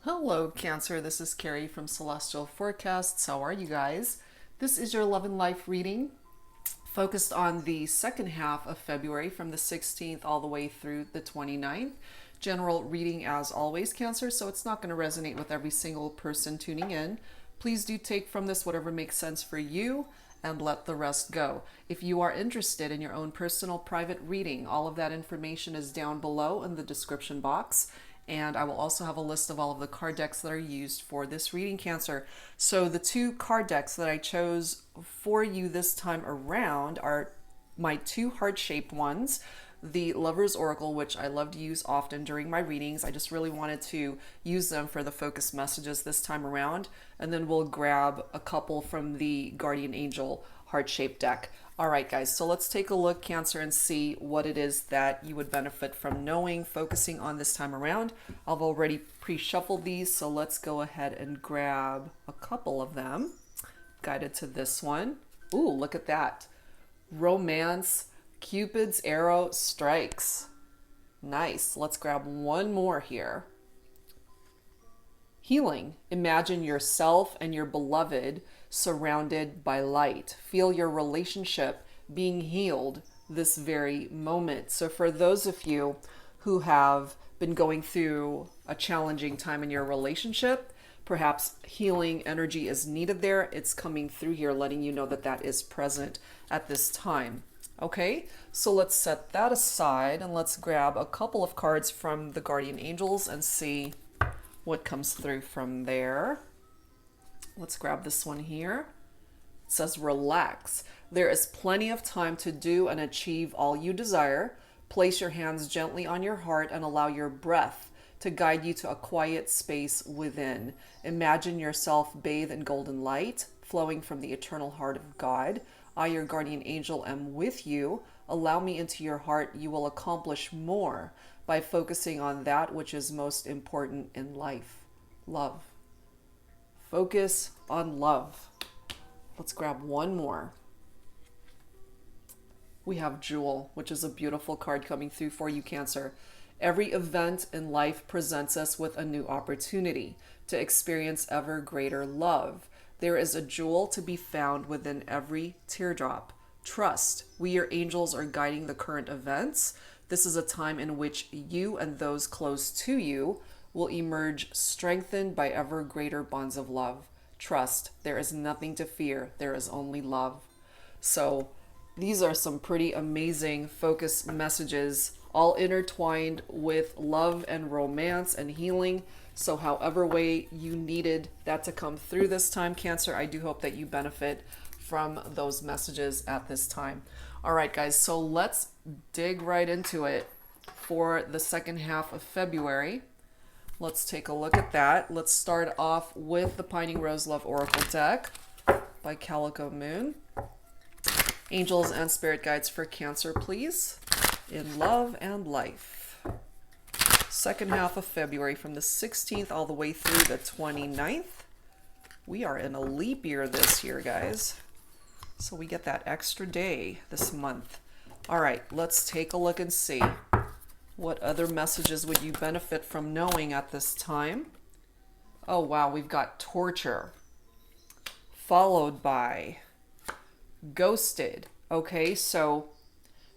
Hello, Cancer. This is Carrie from Celestial Forecasts. How are you guys? This is your love and life reading focused on the second half of February from the 16th all the way through the 29th. General reading as always, Cancer, so it's not going to resonate with every single person tuning in. Please do take from this whatever makes sense for you and let the rest go. If you are interested in your own personal private reading, all of that information is down below in the description box. And I will also have a list of all of the card decks that are used for this reading, Cancer. So the two card decks that I chose for you this time around are my two heart-shaped ones. The Lover's Oracle, which I love to use often during my readings. I just really wanted to use them for the focus messages this time around. And then we'll grab a couple from the Guardian Angel heart-shaped deck. All right, guys, so let's take a look, Cancer, and see what it is that you would benefit from knowing, focusing on this time around. I've already pre-shuffled these, so let's go ahead and grab a couple of them. Guided to this one. Ooh, look at that. Romance, Cupid's arrow strikes. Nice. Let's grab one more here. Healing. Imagine yourself and your beloved surrounded by light. Feel your relationship being healed this very moment. So for those of you who have been going through a challenging time in your relationship, perhaps healing energy is needed there. It's coming through here, letting you know that that is present at this time. Okay, so let's set that aside and let's grab a couple of cards from the Guardian Angels and see what comes through from there. Let's grab this one here. It says, relax. There is plenty of time to do and achieve all you desire. Place your hands gently on your heart and allow your breath to guide you to a quiet space within. Imagine yourself bathed in golden light, flowing from the eternal heart of God. I, your guardian angel, am with you. Allow me into your heart. You will accomplish more by focusing on that which is most important in life. Love. Focus on love. Let's grab one more. We have Jewel, which is a beautiful card coming through for you, Cancer. Every event in life presents us with a new opportunity to experience ever greater love. There is a jewel to be found within every teardrop. Trust. We, your angels, are guiding the current events. This is a time in which you and those close to you will emerge strengthened by ever greater bonds of love. Trust. There is nothing to fear. There is only love. So these are some pretty amazing focus messages, all intertwined with love and romance and healing. So however way you needed that to come through this time, Cancer, I do hope that you benefit from those messages at this time. All right, guys, so let's dig right into it for the second half of February. Let's take a look at that. Let's start off with the Pining Rose Love Oracle deck by Calico Moon. Angels and spirit guides for Cancer, please, in love and life. Second half of February from the 16th all the way through the 29th. We are in a leap year this year, guys. So we get that extra day this month. All right, let's take a look and see. What other messages would you benefit from knowing at this time? Oh, wow, we've got torture, followed by ghosted. Okay, so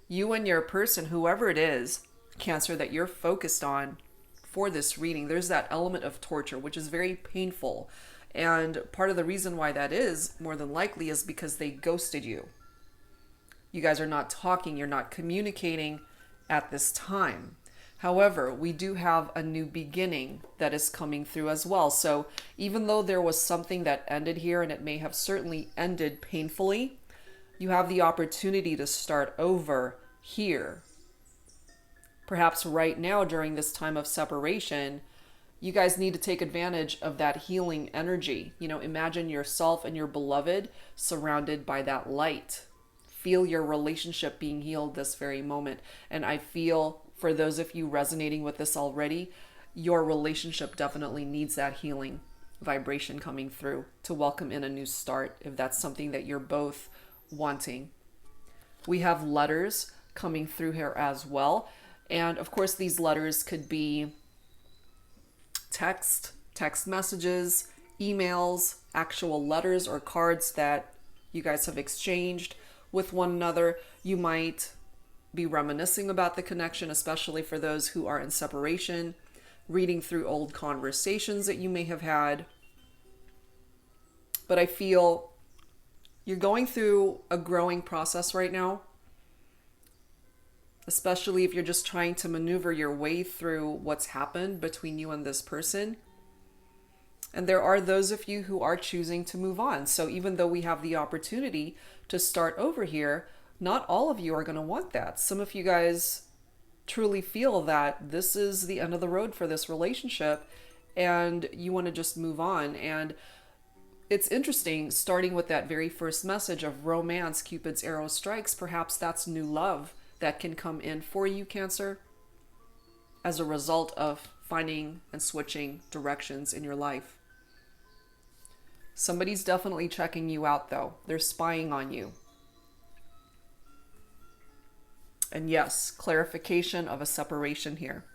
you and your person, whoever it is, Cancer, that you're focused on for this reading, there's that element of torture, which is very painful. And part of the reason why that is, more than likely, is because they ghosted you. You guys are not talking, you're not communicating at this time. However, we do have a new beginning that is coming through as well. So even though there was something that ended here, and it may have certainly ended painfully, you have the opportunity to start over here. Perhaps right now during this time of separation, you guys need to take advantage of that healing energy. You know, imagine yourself and your beloved surrounded by that light. Feel your relationship being healed this very moment. And I feel for those of you resonating with this already, your relationship definitely needs that healing vibration coming through to welcome in a new start, if that's something that you're both wanting. We have letters coming through here as well. And of course, these letters could be text, text messages, emails, actual letters or cards that you guys have exchanged with one another. You might be reminiscing about the connection, especially for those who are in separation, reading through old conversations that you may have had. But I feel you're going through a growing process right now, especially if you're just trying to maneuver your way through what's happened between you and this person. And there are those of you who are choosing to move on. So even though we have the opportunity to start over here, not all of you are going to want that. Some of you guys truly feel that this is the end of the road for this relationship and you want to just move on. And it's interesting, starting with that very first message of romance, Cupid's arrow strikes, perhaps that's new love that can come in for you, Cancer, as a result of finding and switching directions in your life. Somebody's definitely checking you out, though. They're spying on you. And yes, clarification of a separation here.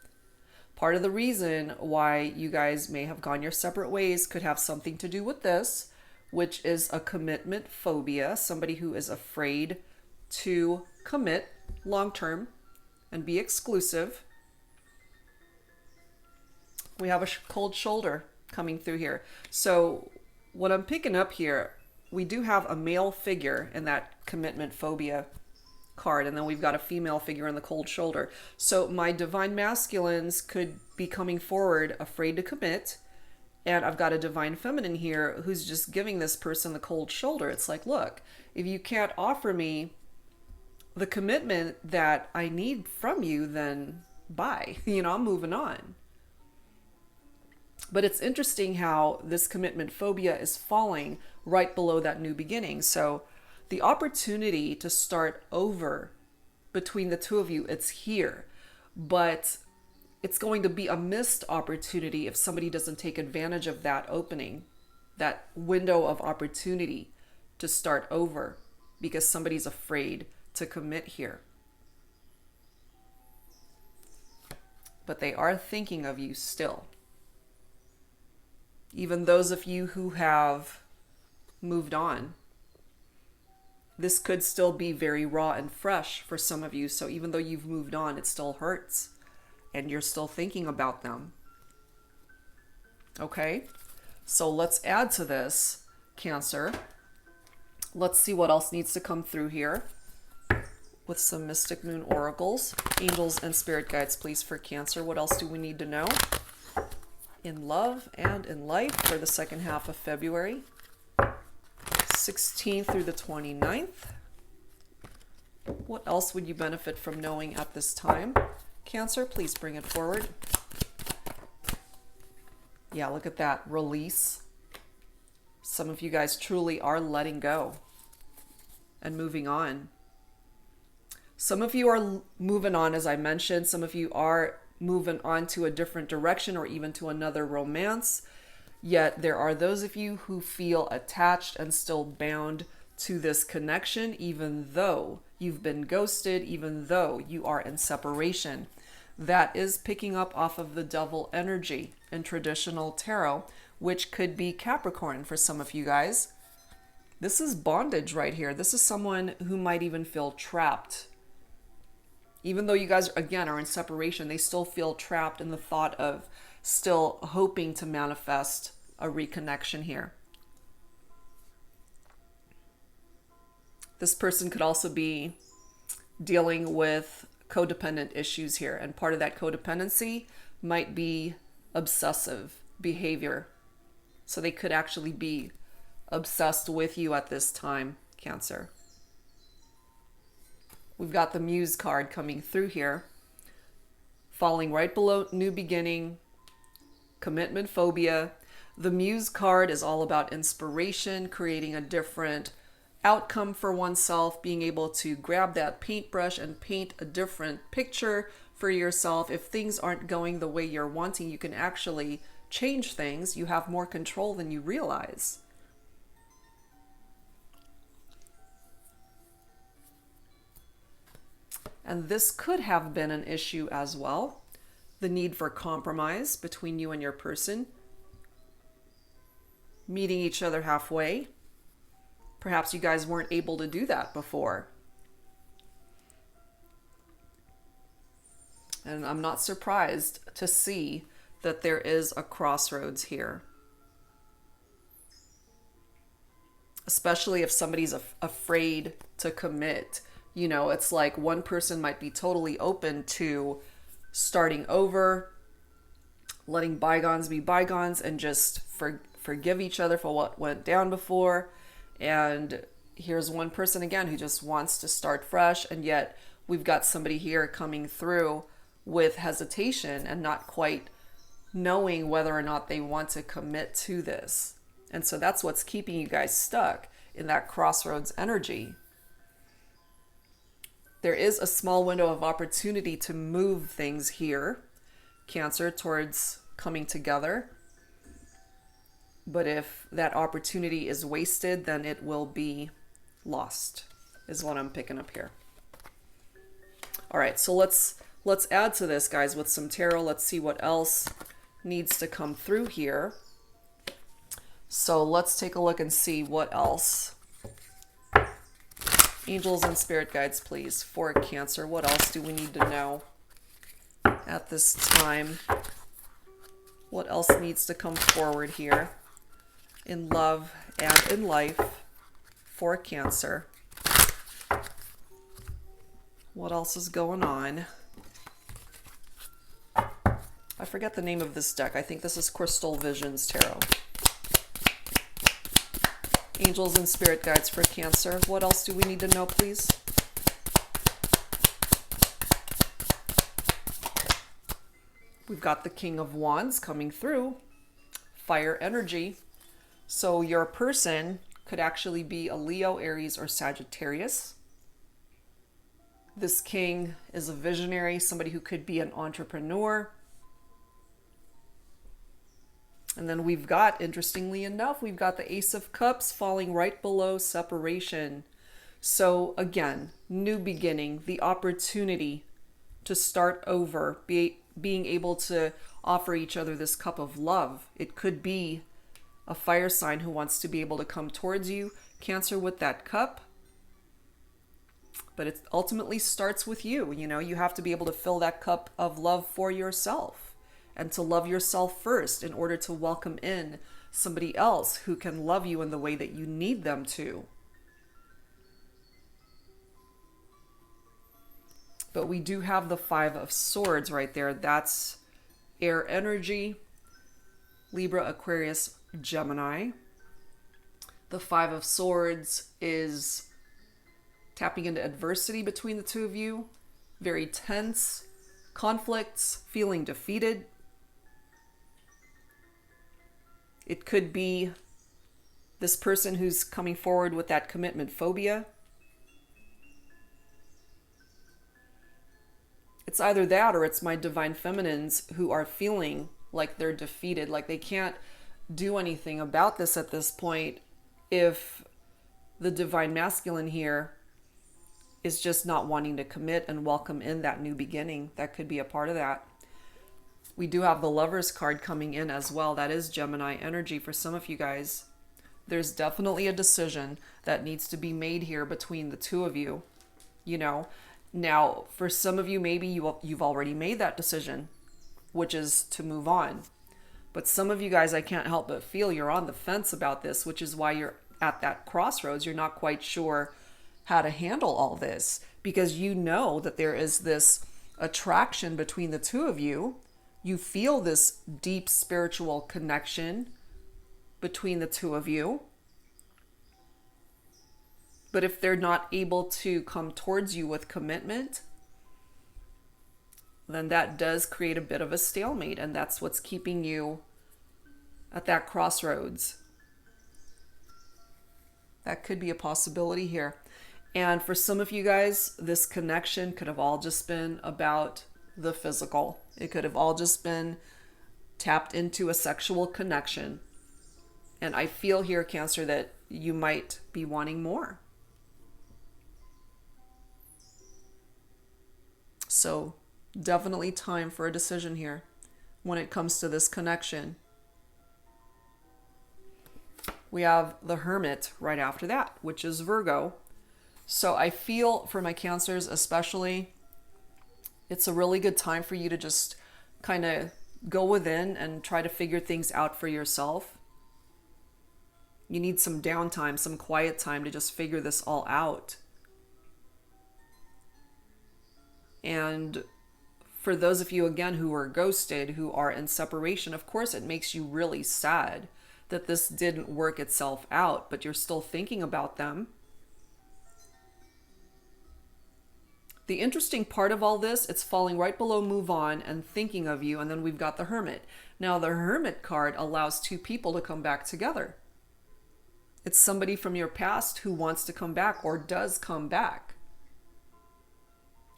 Part of the reason why you guys may have gone your separate ways could have something to do with this, which is a commitment phobia, somebody who is afraid to commit long-term and be exclusive. We have a cold shoulder coming through here. So what I'm picking up here, we do have a male figure in that commitment phobia card, and then we've got a female figure in the cold shoulder. So my divine masculines could be coming forward afraid to commit, and I've got a divine feminine here who's just giving this person the cold shoulder. It's like, look, if you can't offer me the commitment that I need from you, then bye. I'm moving on. But it's interesting how this commitment phobia is falling right below that new beginning. So the opportunity to start over between the two of you, it's here. But it's going to be a missed opportunity if somebody doesn't take advantage of that opening, that window of opportunity to start over, because somebody's afraid to commit here. But they are thinking of you still. Even those of you who have moved on, this could still be very raw and fresh for some of you. So even though you've moved on, it still hurts and you're still thinking about them. Okay, so let's add to this, Cancer. Let's see what else needs to come through here with some Mystic Moon oracles. Angels and spirit guides, please, for Cancer. What else do we need to know in love and in life for the second half of February, 16th through the 29th? What else would you benefit from knowing at this time? Cancer, please bring it forward. Yeah, look at that. Release. Some of you guys truly are letting go and moving on. Some of you are moving on, as I mentioned. Some of you are moving on to a different direction or even to another romance. Yet there are those of you who feel attached and still bound to this connection, even though you've been ghosted, even though you are in separation. That is picking up off of the devil energy in traditional tarot, which could be Capricorn for some of you guys. This is bondage right here. This is someone who might even feel trapped. Even though you guys, again, are in separation, they still feel trapped in the thought of still hoping to manifest a reconnection here. This person could also be dealing with codependent issues here. And part of that codependency might be obsessive behavior. So they could actually be obsessed with you at this time, Cancer. We've got the Muse card coming through here, falling right below new beginning, commitment phobia. The Muse card is all about inspiration, creating a different outcome for oneself, being able to grab that paintbrush and paint a different picture for yourself. If things aren't going the way you're wanting, you can actually change things. You have more control than you realize. And this could have been an issue as well. The need for compromise between you and your person. meeting each other halfway. Perhaps you guys weren't able to do that before. And I'm not surprised to see that there is a crossroads here. Especially if somebody's afraid to commit. You know, it's like one person might be totally open to starting over, letting bygones be bygones, and just forgive each other for what went down before. And here's one person again who just wants to start fresh, and yet we've got somebody here coming through with hesitation and not quite knowing whether or not they want to commit to this. And so that's what's keeping you guys stuck in that crossroads energy. There is a small window of opportunity to move things here, Cancer, towards coming together. But if that opportunity is wasted, then it will be lost, is what I'm picking up here. All right, so let's add to this, guys, with some tarot. Let's see what else needs to come through here. So let's take a look and see what else. Angels and spirit guides, please, for Cancer. What else do we need to know at this time? What else needs to come forward here in love and in life for Cancer? What else is going on? I forget the name of this deck. I think this is Crystal Visions Tarot. Angels and spirit guides for Cancer. What else do we need to know, please? We've got the King of Wands coming through. Fire energy. So your person could actually be a Leo, Aries, or Sagittarius. This king is a visionary, somebody who could be an entrepreneur. And then we've got, interestingly enough, we've got the Ace of Cups falling right below separation. So again, new beginning, the opportunity to start over, being able to offer each other this cup of love. It could be a fire sign who wants to be able to come towards you, Cancer, with that cup. But it ultimately starts with you. You know, you have to be able to fill that cup of love for yourself. And to love yourself first in order to welcome in somebody else who can love you in the way that you need them to. But we do have the Five of Swords right there. That's air energy. Libra, Aquarius, Gemini. The Five of Swords is tapping into adversity between the two of you. Very tense. Conflicts. Feeling defeated. It could be this person who's coming forward with that commitment phobia. It's either that or it's my divine feminines who are feeling like they're defeated, like they can't do anything about this at this point if the divine masculine here is just not wanting to commit and welcome in that new beginning. That could be a part of that. We do have the Lovers card coming in as well. That is Gemini energy for some of you guys. There's definitely a decision that needs to be made here between the two of you. You know, now for some of you, maybe you've already made that decision, which is to move on. But some of you guys, I can't help but feel you're on the fence about this, which is why you're at that crossroads. You're not quite sure how to handle all this because you know that there is this attraction between the two of you. You feel this deep spiritual connection between the two of you. But if they're not able to come towards you with commitment, then that does create a bit of a stalemate. And that's what's keeping you at that crossroads. That could be a possibility here. And for some of you guys, this connection could have all just been about the physical. It could have all just been tapped into a sexual connection. And I feel here, Cancer, that you might be wanting more. So definitely time for a decision here when it comes to this connection. We have the Hermit right after that, which is Virgo. So I feel for my Cancers especially, it's a really good time for you to just kind of go within and try to figure things out for yourself. You need some downtime, some quiet time to just figure this all out. And for those of you, again, who are ghosted, who are in separation, of course, it makes you really sad that this didn't work itself out, but you're still thinking about them. The interesting part of all this, it's falling right below move on and thinking of you, and then we've got the Hermit. Now, the Hermit card allows two people to come back together. It's somebody from your past who wants to come back or does come back.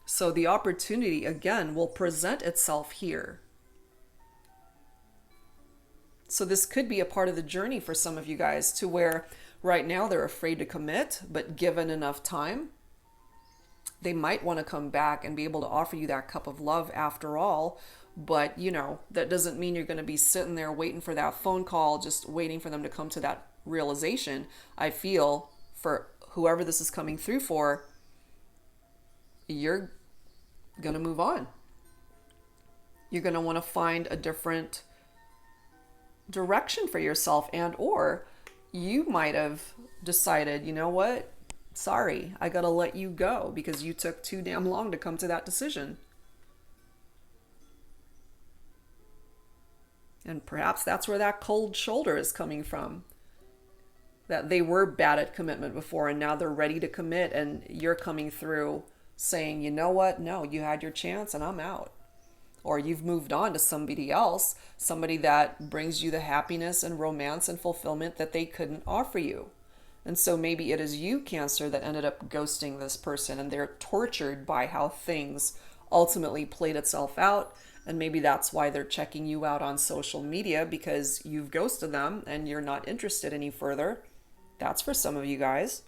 So the opportunity, again, will present itself here. So this could be a part of the journey for some of you guys, to where right now they're afraid to commit, but given enough time, they might want to come back and be able to offer you that cup of love after all. But, you know, that doesn't mean you're going to be sitting there waiting for that phone call, just waiting for them to come to that realization. I feel for whoever this is coming through for, you're going to move on. You're going to want to find a different direction for yourself, and or you might have decided, you know what? Sorry, I got to let you go because you took too damn long to come to that decision. And perhaps that's where that cold shoulder is coming from. That they were bad at commitment before and now they're ready to commit, and you're coming through saying, you know what? No, you had your chance and I'm out. Or you've moved on to somebody else, somebody that brings you the happiness and romance and fulfillment that they couldn't offer you. And so maybe it is you, Cancer, that ended up ghosting this person, and they're tortured by how things ultimately played itself out. And maybe that's why they're checking you out on social media, because you've ghosted them and you're not interested any further. That's for some of you guys.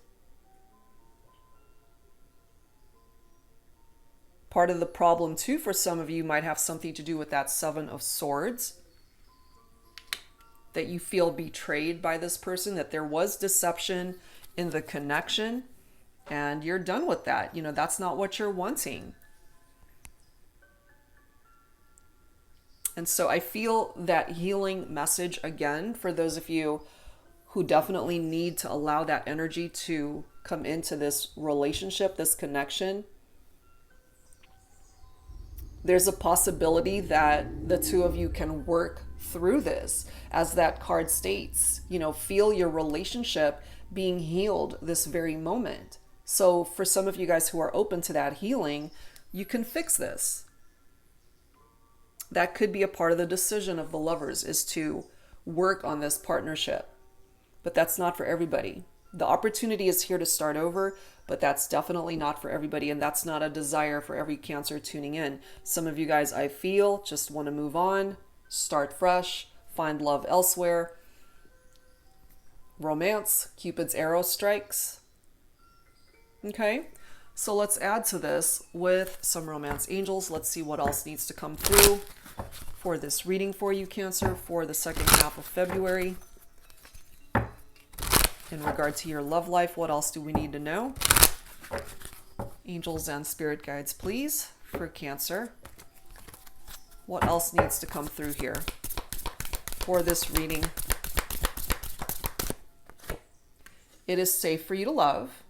Part of the problem too for some of you might have something to do with that Seven of Swords. That you feel betrayed by this person, that there was deception in the connection, and you're done with that. You know, that's not what you're wanting. And so I feel that healing message again for those of you who definitely need to allow that energy to come into this relationship, this connection. There's a possibility that the two of you can work through this. As that card states, you know, feel your relationship being healed this very moment. So for some of you guys who are open to that healing, you can fix this. That could be a part of the decision of the lovers, is to work on this partnership. But that's not for everybody. The opportunity is here to start over, but that's definitely not for everybody, and that's not a desire for every Cancer tuning in. Some of you guys, I feel, just want to move on, start fresh, find love elsewhere. Romance, Cupid's arrow strikes. Okay, so let's add to this with some romance angels. Let's see what else needs to come through for this reading for you, Cancer, for the second half of February. In regard to your love life, what else do we need to know? Angels and spirit guides, please, for Cancer. What else needs to come through here for this reading? It is safe for you to love.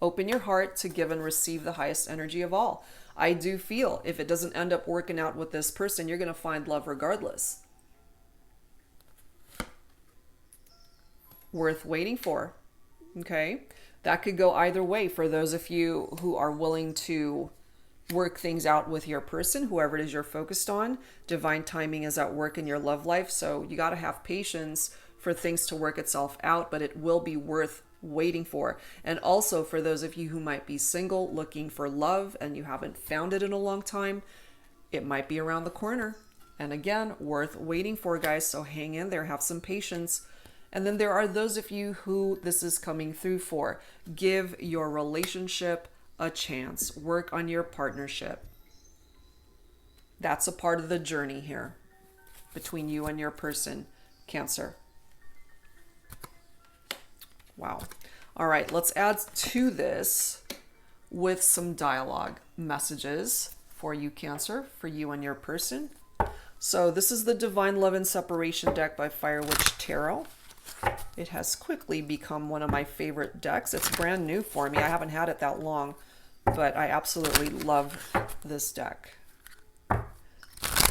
Open your heart to give and receive the highest energy of all. I do feel if it doesn't end up working out with this person, you're going to find love regardless. Worth waiting for. Okay? That could go either way for those of you who are willing to work things out with your person, whoever it is you're focused on. Divine timing is at work in your love life, so you got to have patience for things to work itself out, but it will be worth waiting for. And also for those of you who might be single, looking for love, and you haven't found it in a long time, it might be around the corner. And again, worth waiting for, guys, so hang in there, have some patience. And then there are those of you who this is coming through for. Give your relationship a chance. Work on your partnership. That's a part of the journey here between you and your person, Cancer. Wow. All right, let's add to this with some dialogue messages for you, Cancer, for you and your person. So this is the Divine Love and Separation deck by Fire Witch Tarot. It has quickly become one of my favorite decks. It's brand new for me. I haven't had it that long, but I absolutely love this deck.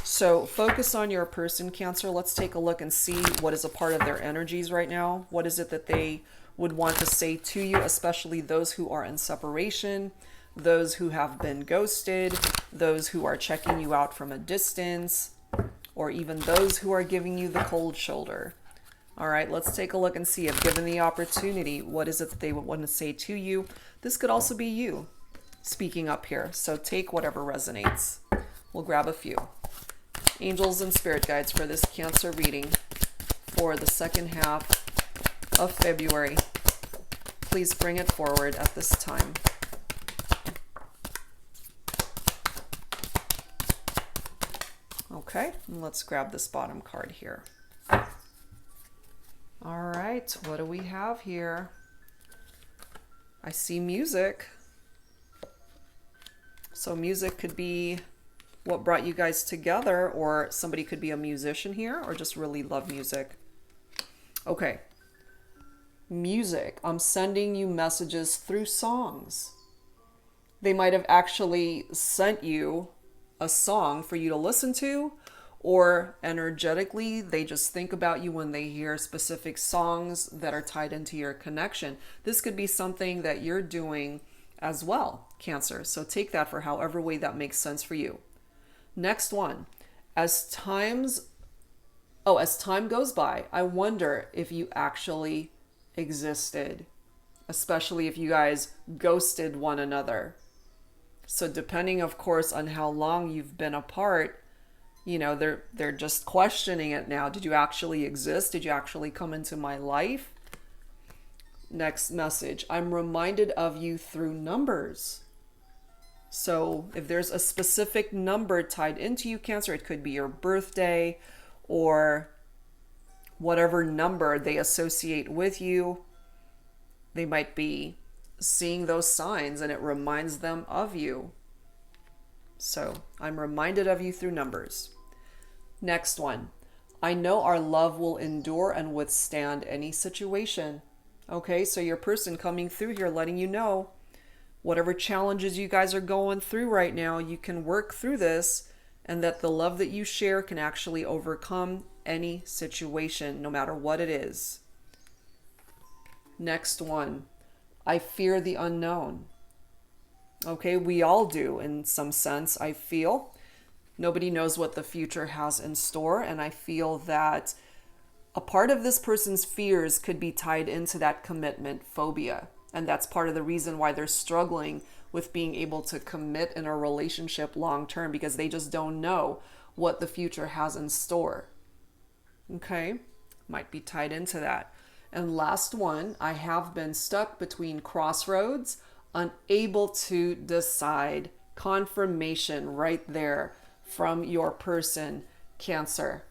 So focus on your person, Cancer. Let's take a look and see what is a part of their energies right now. What is it that they would want to say to you, especially those who are in separation, those who have been ghosted, those who are checking you out from a distance, or even those who are giving you the cold shoulder. All right, let's take a look and see if given the opportunity, what is it that they would want to say to you? This could also be you speaking up here. So take whatever resonates. We'll grab a few. Angels and spirit guides for this Cancer reading for the second half of February. Please bring it forward at this time. Okay, and let's grab this bottom card here. All right, what do we have here? I see music. So music could be what brought you guys together, or somebody could be a musician here or just really love music. Okay. Music. I'm sending you messages through songs. They might have actually sent you a song for you to listen to, or energetically, they just think about you when they hear specific songs that are tied into your connection. This could be something that you're doing as well, Cancer. So take that for however way that makes sense for you. Next one. As time goes by, I wonder if you actually existed, especially if you guys ghosted one another. So depending, of course, on how long you've been apart, you know, they're just questioning it now. Did you actually exist? Did you actually come into my life? Next message. I'm reminded of you through numbers. So if there's a specific number tied into you, Cancer, it could be your birthday or whatever number they associate with you. They might be seeing those signs and it reminds them of you. So I'm reminded of you through numbers. Next one. I know our love will endure and withstand any situation. Okay, so your person coming through here letting you know whatever challenges you guys are going through right now, you can work through this, and that the love that you share can actually overcome any situation, no matter what it is. Next one. I fear the unknown. Okay, we all do in some sense, I feel. Nobody knows what the future has in store, and I feel that a part of this person's fears could be tied into that commitment phobia. And that's part of the reason why they're struggling with being able to commit in a relationship long term, because they just don't know what the future has in store. Okay, might be tied into that. And last one, I have been stuck between crossroads, unable to decide. Confirmation right there from your person, Cancer.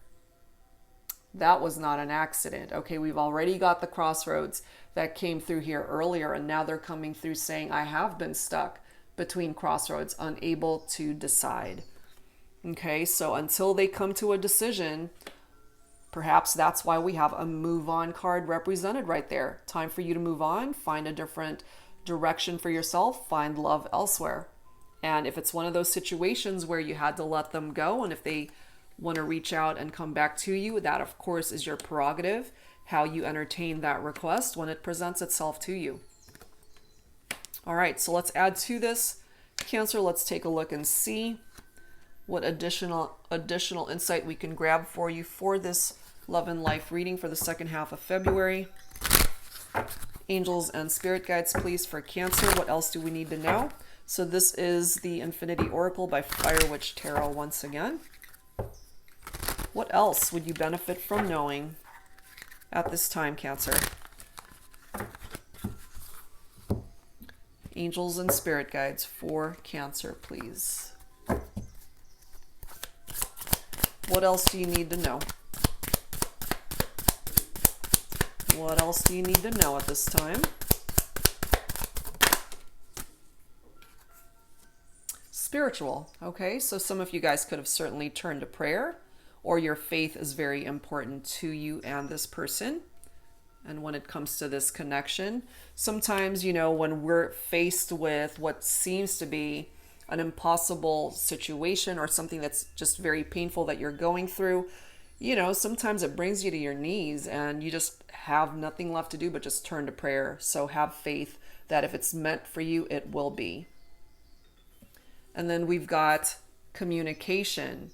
That was not an accident. Okay, we've already got the crossroads that came through here earlier, and now they're coming through saying, I have been stuck between crossroads, unable to decide. Okay, so until they come to a decision, perhaps that's why we have a move on card represented right there. Time for you to move on, find a different direction for yourself, find love elsewhere. And if it's one of those situations where you had to let them go, and if they want to reach out and come back to you, that of course is your prerogative, how you entertain that request when it presents itself to you. All right, so let's add to this, Cancer. Let's take a look and see what additional insight we can grab for you for this love and life reading for the second half of February. Angels and spirit guides, please, for Cancer. What else do we need to know? So this is the Infinity Oracle by Fire Witch Tarot once again. What else would you benefit from knowing at this time, Cancer? Angels and spirit guides for Cancer, please. What else do you need to know? What else do you need to know at this time? Spiritual. Okay, so some of you guys could have certainly turned to prayer, or your faith is very important to you and this person. And when it comes to this connection, sometimes, when we're faced with what seems to be an impossible situation or something that's just very painful that you're going through, sometimes it brings you to your knees and you just have nothing left to do but just turn to prayer. So have faith that if it's meant for you, it will be. And then we've got communication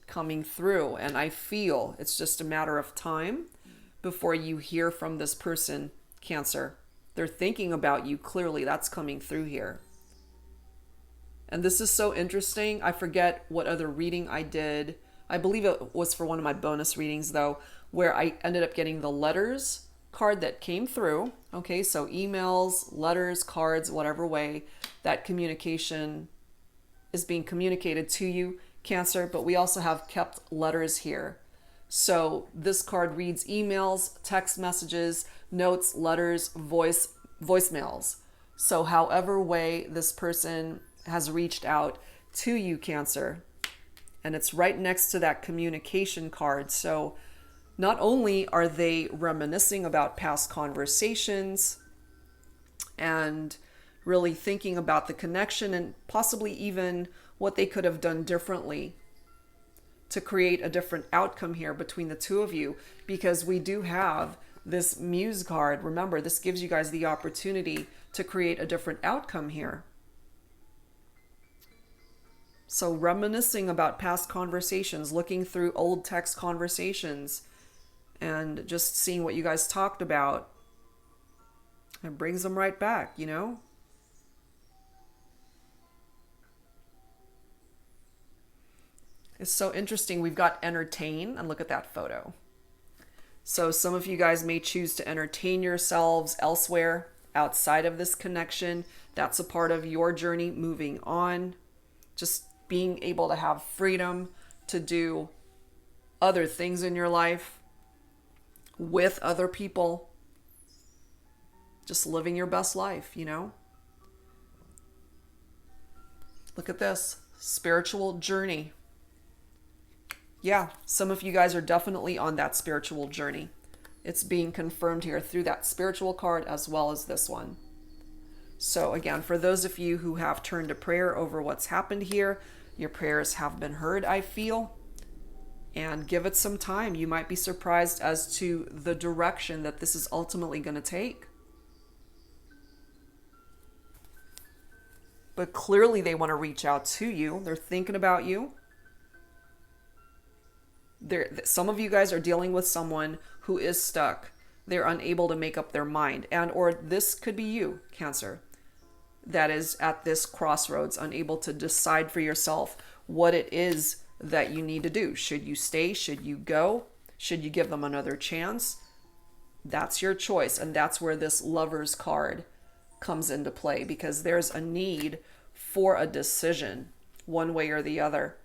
coming through, and I feel it's just a matter of time before you hear from this person, Cancer. They're thinking about you clearly. That's coming through here. And this is so interesting. I forget what other reading I did. I believe it was for one of my bonus readings, though, where I ended up getting the letters card that came through. Okay, so emails, letters, cards, whatever way that communication is being communicated to you, Cancer. But we also have kept letters here. So this card reads emails, text messages, notes, letters, voicemails. So however way this person has reached out to you, Cancer, and it's right next to that communication card. So not only are they reminiscing about past conversations and really thinking about the connection and possibly even what they could have done differently to create a different outcome here between the two of you, because we do have this Muse card. Remember, this gives you guys the opportunity to create a different outcome here. So reminiscing about past conversations, looking through old text conversations, and just seeing what you guys talked about, it brings them right back, It's so interesting. We've got entertain, and look at that photo. So some of you guys may choose to entertain yourselves elsewhere outside of this connection. That's a part of your journey moving on. Just being able to have freedom to do other things in your life with other people. Just living your best life, Look at this. Spiritual journey. Yeah, some of you guys are definitely on that spiritual journey. It's being confirmed here through that spiritual card as well as this one. So again, for those of you who have turned to prayer over what's happened here, your prayers have been heard, I feel. And give it some time. You might be surprised as to the direction that this is ultimately going to take. But clearly they want to reach out to you. They're thinking about you. Some of you guys are dealing with someone who is stuck. They're unable to make up their mind. And or this could be you, Cancer, that is at this crossroads, unable to decide for yourself what it is that you need to do. Should you stay? Should you go? Should you give them another chance? That's your choice. And that's where this Lover's card comes into play, because there's a need for a decision one way or the other.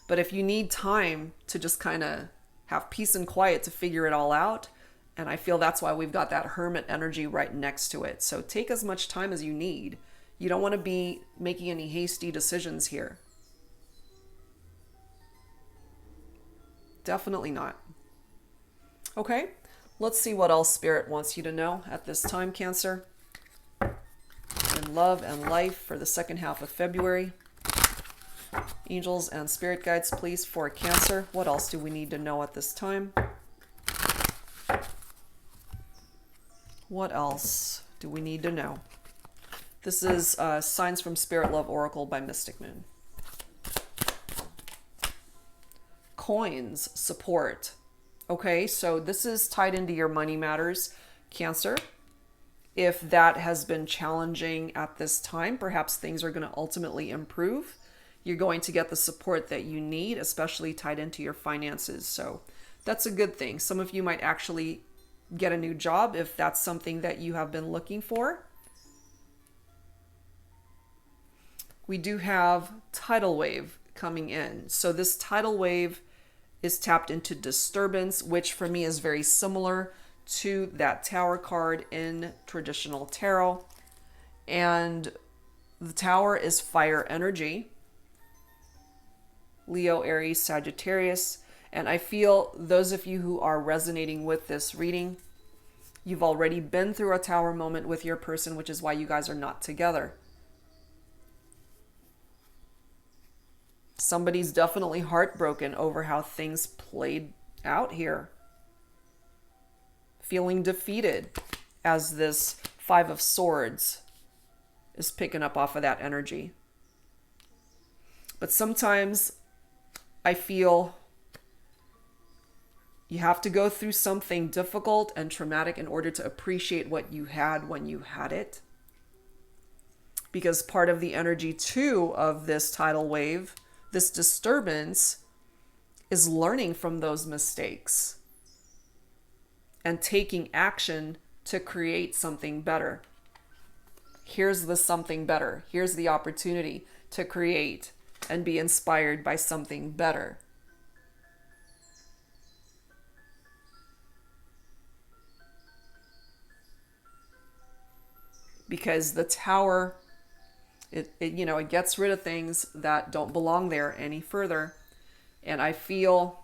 But if you need time to just kind of have peace and quiet to figure it all out, and I feel that's why we've got that Hermit energy right next to it. So take as much time as you need. You don't want to be making any hasty decisions here. Definitely not. Okay, let's see what else Spirit wants you to know at this time, Cancer. In love and life for the second half of February. Angels and spirit guides, please, for Cancer. What else do we need to know at this time? What else do we need to know? This is Signs from Spirit Love Oracle by Mystic Moon. Coins, support. Okay, so this is tied into your money matters, Cancer. If that has been challenging at this time, perhaps things are going to ultimately improve. You're going to get the support that you need, especially tied into your finances. So that's a good thing. Some of you might actually get a new job if that's something that you have been looking for. We do have tidal wave coming in. So this tidal wave is tapped into disturbance, which for me is very similar to that Tower card in traditional tarot. And the Tower is fire energy. Leo, Aries, Sagittarius. And I feel those of you who are resonating with this reading, you've already been through a Tower moment with your person, which is why you guys are not together. Somebody's definitely heartbroken over how things played out here. Feeling defeated as this Five of Swords is picking up off of that energy. But sometimes I feel you have to go through something difficult and traumatic in order to appreciate what you had when you had it. Because part of the energy too of this tidal wave, this disturbance, is learning from those mistakes and taking action to create something better. Here's the something better. Here's the opportunity to create and be inspired by something better. Because the Tower, it gets rid of things that don't belong there any further. And I feel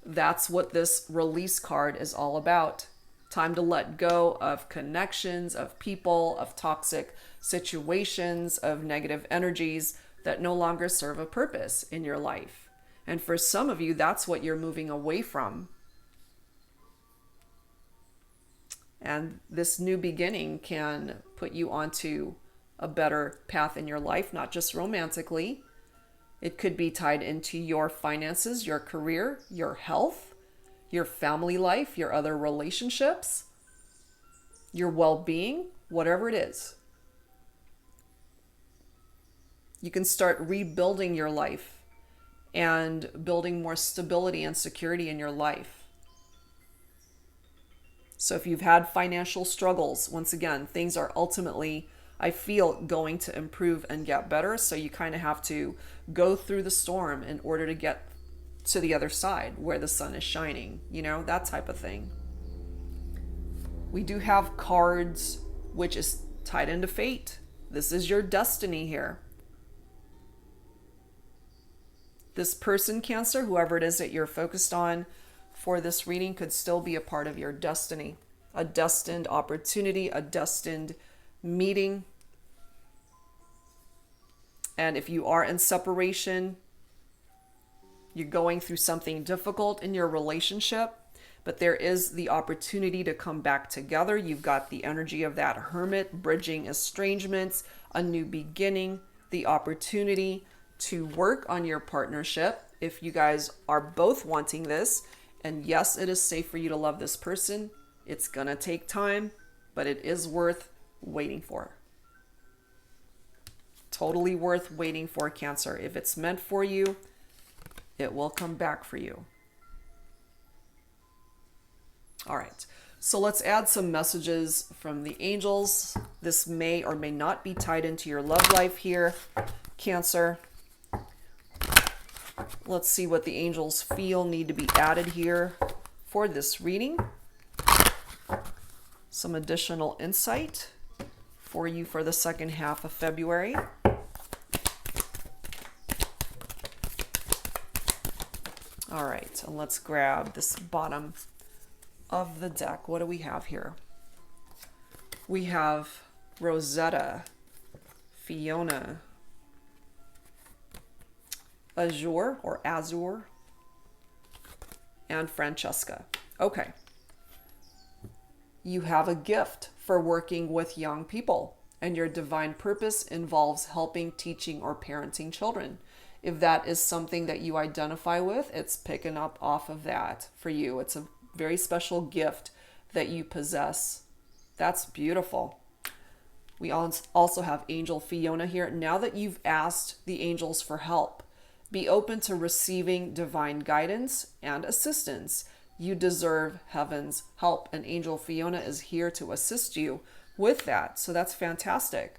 that's what this release card is all about. Time to let go of connections, of people, of toxic situations, of negative energies that no longer serve a purpose in your life. And for some of you, that's what you're moving away from. And this new beginning can put you onto a better path in your life, not just romantically. It could be tied into your finances, your career, your health, your family life, your other relationships, your well-being, whatever it is. You can start rebuilding your life and building more stability and security in your life. So if you've had financial struggles, once again, things are ultimately, I feel, going to improve and get better. So you kind of have to go through the storm in order to get to the other side where the sun is shining, that type of thing. We do have cards which is tied into fate. This is your destiny here. This person, Cancer, whoever it is that you're focused on for this reading, could still be a part of your destiny, a destined opportunity, a destined meeting. And if you are in separation, you're going through something difficult in your relationship, but there is the opportunity to come back together. You've got the energy of that Hermit, bridging estrangements, a new beginning, the opportunity to work on your partnership if you guys are both wanting this. And yes, it is safe for you to love this person. It's gonna take time, but it is worth waiting for. Totally worth waiting for, Cancer. If it's meant for you, it will come back for you. All right, so let's add some messages from the angels. This may or may not be tied into your love life here, Cancer. Let's see what the angels feel need to be added here for this reading. Some additional insight for you for the second half of February. All right, and let's grab this bottom of the deck. What do we have here? We have Rosetta, Fiona, Azure or Azure, and Francesca. Okay. You have a gift for working with young people, and your divine purpose involves helping, teaching, or parenting children. If that is something that you identify with, it's picking up off of that for you. It's a very special gift that you possess. That's beautiful. We also have Angel Fiona here. Now that you've asked the angels for help, be open to receiving divine guidance and assistance. You deserve heaven's help, and Angel Fiona is here to assist you with that. So that's fantastic.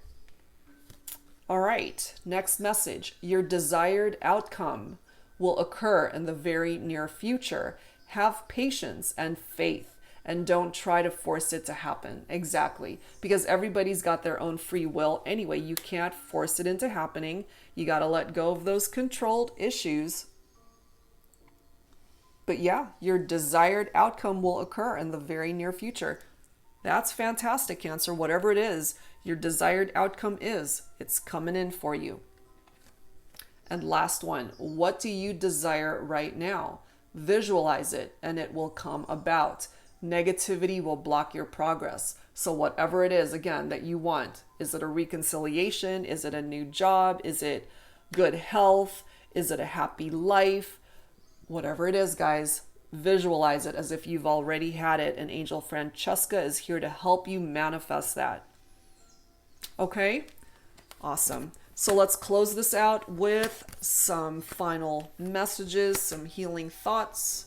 All right, next message. Your desired outcome will occur in the very near future. Have patience and faith and don't try to force it to happen. Exactly. Because everybody's got their own free will anyway. You can't force it into happening. You got to let go of those controlled issues. But yeah, your desired outcome will occur in the very near future. That's fantastic, Cancer. Whatever it is, your desired outcome is, it's coming in for you. And last one, what do you desire right now? Visualize it and it will come about. Negativity will block your progress. So whatever it is, again, that you want, is it a reconciliation? Is it a new job? Is it good health? Is it a happy life? Whatever it is, guys, visualize it as if you've already had it. And Angel Francesca is here to help you manifest that. Okay? Awesome. So let's close this out with some final messages, some healing thoughts.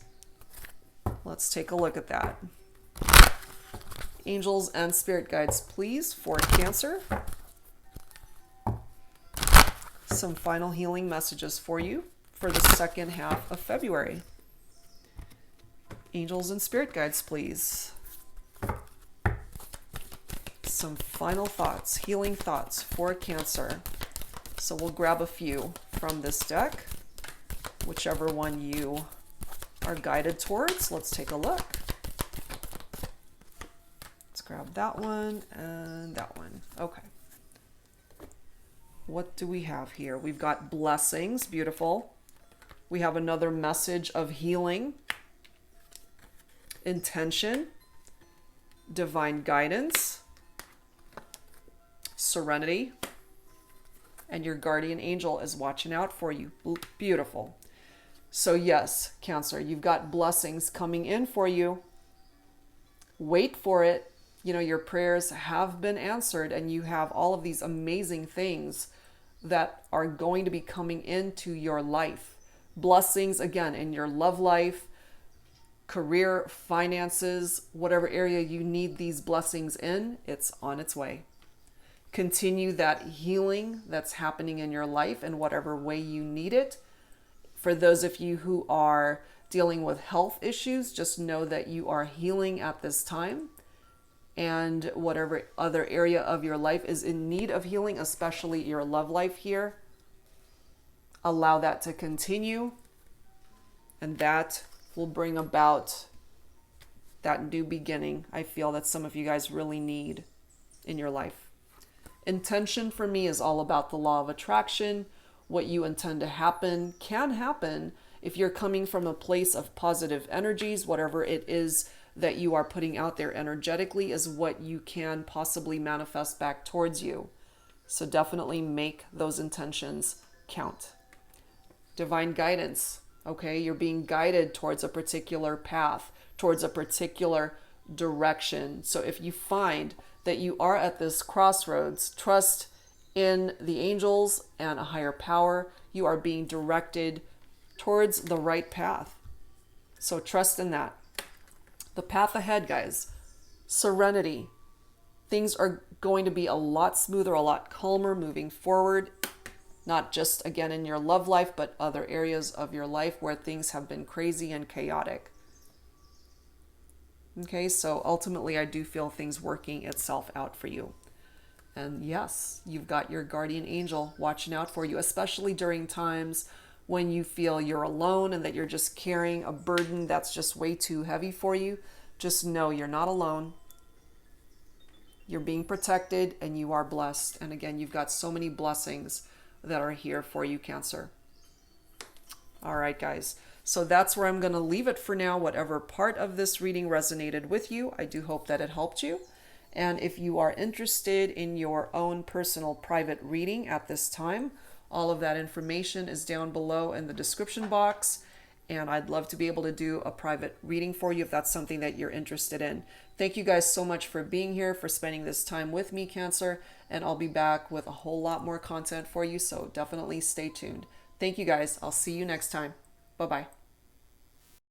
Let's take a look at that. Angels and spirit guides, please, for Cancer. Some final healing messages for you for the second half of February. Angels and spirit guides, please. Some final thoughts, healing thoughts for Cancer. So we'll grab a few from this deck, whichever one you are guided towards. Let's take a look. Let's grab that one and that one. Okay. What do we have here? We've got blessings, beautiful. We have another message of healing, intention, divine guidance, serenity, and your guardian angel is watching out for you. Beautiful. So yes, Cancer, you've got blessings coming in for you. Wait for it. You know, your prayers have been answered and you have all of these amazing things that are going to be coming into your life. Blessings, again, in your love life, career, finances, whatever area you need these blessings in, it's on its way. Continue that healing that's happening in your life in whatever way you need it. For those of you who are dealing with health issues, just know that you are healing at this time. And whatever other area of your life is in need of healing, especially your love life here, allow that to continue. And that will bring about that new beginning I feel that some of you guys really need in your life. Intention for me is all about the law of attraction. What you intend to happen can happen if you're coming from a place of positive energies. Whatever it is that you are putting out there energetically is what you can possibly manifest back towards you. So definitely make those intentions count. Divine guidance. Okay, you're being guided towards a particular path, towards a particular direction. So if you find that you are at this crossroads, trust in the angels and a higher power. You are being directed towards the right path. So trust in that. The path ahead, guys. Serenity. Things are going to be a lot smoother, a lot calmer moving forward. Not just, again, in your love life, but other areas of your life where things have been crazy and chaotic. Okay, so ultimately I do feel things working itself out for you. And yes, you've got your guardian angel watching out for you, especially during times when you feel you're alone and that you're just carrying a burden that's just way too heavy for you. Just know you're not alone. You're being protected and you are blessed. And again, you've got so many blessings that are here for you, Cancer. All right, guys. So that's where I'm going to leave it for now. Whatever part of this reading resonated with you, I do hope that it helped you. And if you are interested in your own personal private reading at this time, all of that information is down below in the description box. And I'd love to be able to do a private reading for you if that's something that you're interested in. Thank you guys so much for being here, for spending this time with me, Cancer. And I'll be back with a whole lot more content for you. So definitely stay tuned. Thank you guys. I'll see you next time. Bye-bye.